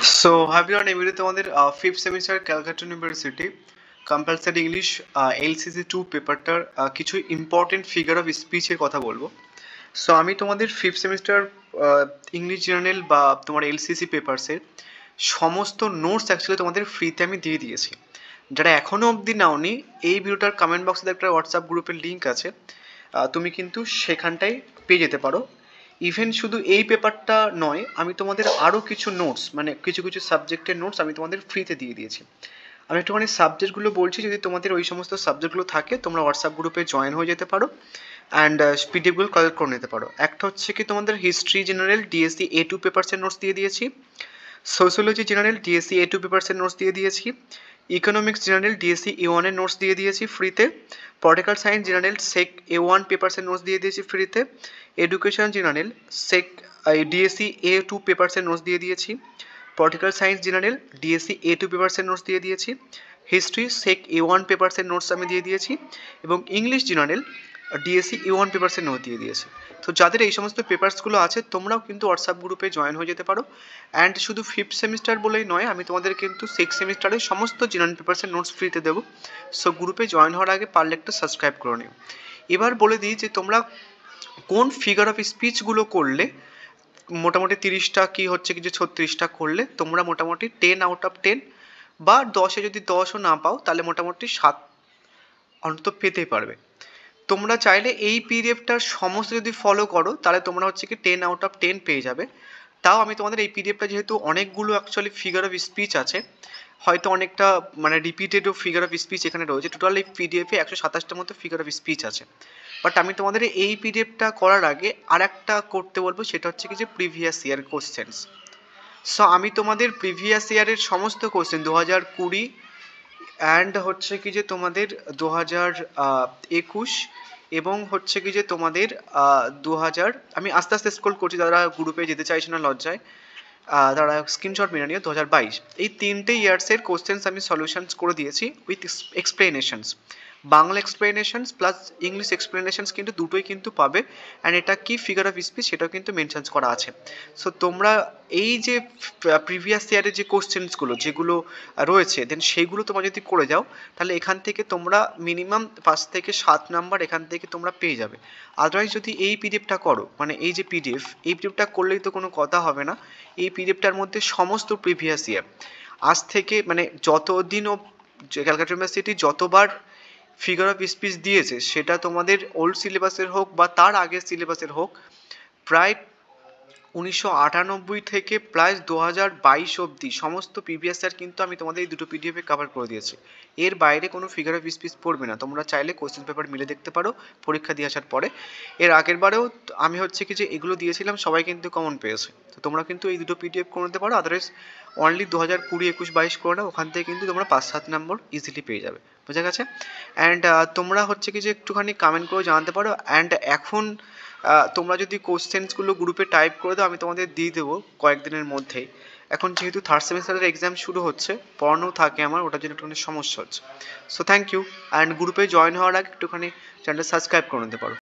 So, have you on এমনিতে তোমাদের fifth semester Calcutta university compulsory English LCC 2 পেপারটার কিছু important figure of স্পিচের কথা বলবো। সো আমি তোমাদের ফিফথ সেমিস্টার ইংলিশ জার্নাল বা তোমার এলসিসি পেপারসের সমস্ত নোটস অ্যাকচুয়ালি তোমাদের ফ্রিতে আমি দিয়ে দিয়েছি। যারা এখনও অবধি নাওনি, এই ভিডিওটার কমেন্ট বক্সে একটা হোয়াটসঅ্যাপ গ্রুপের লিঙ্ক আছে, তুমি কিন্তু সেখানটায় পেয়ে যেতে পারো। ইভেন শুধু এই পেপারটা নয়, আমি তোমাদের আরও কিছু নোটস মানে কিছু কিছু সাবজেক্টের নোটস আমি তোমাদের ফ্রিতে দিয়ে দিয়েছি। আমি একটুখানি সাবজেক্টগুলো বলছি, যদি তোমাদের ওই সমস্ত সাবজেক্টগুলো থাকে তোমরা হোয়াটসঅ্যাপ গ্রুপে জয়েন হয়ে যেতে পারো অ্যান্ড পিডিএফগুলো কালেক্ট করে নিতে পারো। একটা হচ্ছে কি তোমাদের হিস্ট্রি জেনারেল ডিএসসি A2 পেপারসের নোটস দিয়ে দিয়েছি, সোশিওলজি জেনারেল ডিএসসি A2 পেপারসের নোটস দিয়ে দিয়েছি, ইকোনমিক্স জেনারেল ডিএসসি A1 এর নোটস দিয়ে দিয়েছি ফ্রিতে, political science general SEC A1 পেপারসের নোটস দিয়ে দিয়েছি ফ্রিতে, education general SEC DSC A2 পেপারসের নোটস দিয়ে দিয়েছি, political science general DSC A2 পেপারসের নোটস দিয়ে দিয়েছি, হিস্ট্রি সেক A1 পেপারসের নোটস আমি দিয়ে দিয়েছি, এবং ইংলিশ জেনারেল ডিএসসি A1 পেপারসের নোট দিয়ে দিয়েছি। তো যাদের এই সমস্ত পেপারসগুলো আছে তোমরাও কিন্তু হোয়াটসঅ্যাপ গ্রুপে জয়েন হয়ে যেতে পারো। অ্যান্ড শুধু ফিফথ সেমিস্টার বলেই নয়, আমি তোমাদের কিন্তু সিক্স সেমিস্টারের সমস্ত জেনারেল পেপারসের নোটস ফ্রিতে দেবো। সো গ্রুপে জয়েন হওয়ার আগে পারলে একটু সাবস্ক্রাইব করে নিও। এবার বলে দিই যে তোমরা কোন ফিগার অফ স্পিচগুলো করলে মোটামুটি 30টা কি হচ্ছে কি যে 36টা করলে তোমরা মোটামুটি 10 আউট অফ 10 বা 10-এ যদি 10ও না পাও তাহলে মোটামুটি 7 অন্তত পেতেই পারবে। তোমরা চাইলে এই পিডিএফটার সমস্ত যদি ফলো করো তাহলে তোমরা হচ্ছে কি 10 আউট অফ 10 পেয়ে যাবে। তাও আমি তোমাদের এই পিডিএফটা যেহেতু অনেকগুলো অ্যাকচুয়ালি ফিগার অফ স্পিচ আছে, হয়তো অনেকটা মানে রিপিটেড ফিগার অফ স্পিচ এখানে রয়েছে, টোটাল এই পিডিএফে 127টার মতো ফিগার অফ স্পিচ আছে। বাট আমি তোমাদের এই পিডিএফটা করার আগে আর একটা করতে বলবো, সেটা হচ্ছে কি যে প্রিভিয়াস ইয়ার কোশ্চেন্স। সো আমি তোমাদের প্রিভিয়াস ইয়ারের সমস্ত কোশ্চেন 2020 অ্যান্ড হচ্ছে কি যে তোমাদের 2021 এবং হচ্ছে কি যে তোমাদের 2000, আমি আস্তে আস্তে স্ক্রল করছি, যারা গ্রুপে যেতে চাইছে না লজ্জায় তারা স্ক্রিনশট মেরে নিও। 2022 এই তিনটে ইয়ার্সের কোশ্চেন্স আমি সলিউশনস করে দিয়েছি with explanations, Bangla explanations plus English explanations কিন্তু দুটোই কিন্তু পাবে। অ্যান্ড এটা কি ফিগার অফ স্পিচ সেটাও কিন্তু মেনশনস করা আছে। সো তোমরা এই যে প্রিভিয়াস ইয়ারের যে কোশ্চেন্সগুলো যেগুলো রয়েছে দেন সেইগুলো তোমরা যদি করে যাও তাহলে এখান থেকে তোমরা মিনিমাম 5 থেকে 7 নাম্বার এখান থেকে তোমরা পেয়ে যাবে। আদারওয়াইজ যদি এই পিডিএফটা করো, মানে এই যে পিডিএফ, এই পিডিএফটা করলেই তো কোনো কথা হবে না। এই পিডিএফটার মধ্যে সমস্ত প্রিভিয়াস ইয়ার আজ থেকে মানে যতদিনও ক্যালকাটা ইউনিভার্সিটি যতবার ফিগার অফ স্পিচ দিয়েছে সেটা তোমাদের ওল্ড সিলেবাসের হোক বা তার আগের সিলেবাসের হোক, প্রায় 1998 থেকে প্রায় 2022 অবধি সমস্ত প্রিভিয়াস ইয়ার কিন্তু আমি তোমাদের এই দুটো পিডিএফে কভার করে দিয়েছি। এর বাইরে কোনো ফিগার অফ স্পিচ পড়বে না, তোমরা চাইলে কোশ্চেন পেপার মিলে দেখতে পারো পরীক্ষা দিয়ে আসার পরে। এর আগের বারেও আমি হচ্ছে কি যে এগুলো দিয়েছিলাম, সবাই কিন্তু কমন পেয়েছে। তো তোমরা কিন্তু এই দুটো পিডিএফ করে নিতে পারো, আদারওয়াইজ অনলি 2020, 21, 22 করে নাও, ওখান থেকে কিন্তু তোমরা 5-7 নম্বর ইজিলি পেয়ে যাবে। বোঝা গেছে? অ্যান্ড তোমরা হচ্ছে কি যে একটুখানি কমেন্ট করে জানাতে পারো। অ্যান্ড এখন তোমরা যদি কোশ্চেন্সগুলো গ্রুপে টাইপ করে দাও আমি তোমাদের দিয়ে দেবো কয়েকদিনের মধ্যেই। এখন যেহেতু থার্ড সেমিস্টারের এক্সাম শুরু হচ্ছে, পড়ানো থাকে আমার, ওটার জন্য একটুখানি সমস্যা হচ্ছে। So thank you. অ্যান্ড গ্রুপে জয়েন হওয়ার আগে একটুখানি চ্যানেলটা সাবস্ক্রাইব করে নিতে পারো।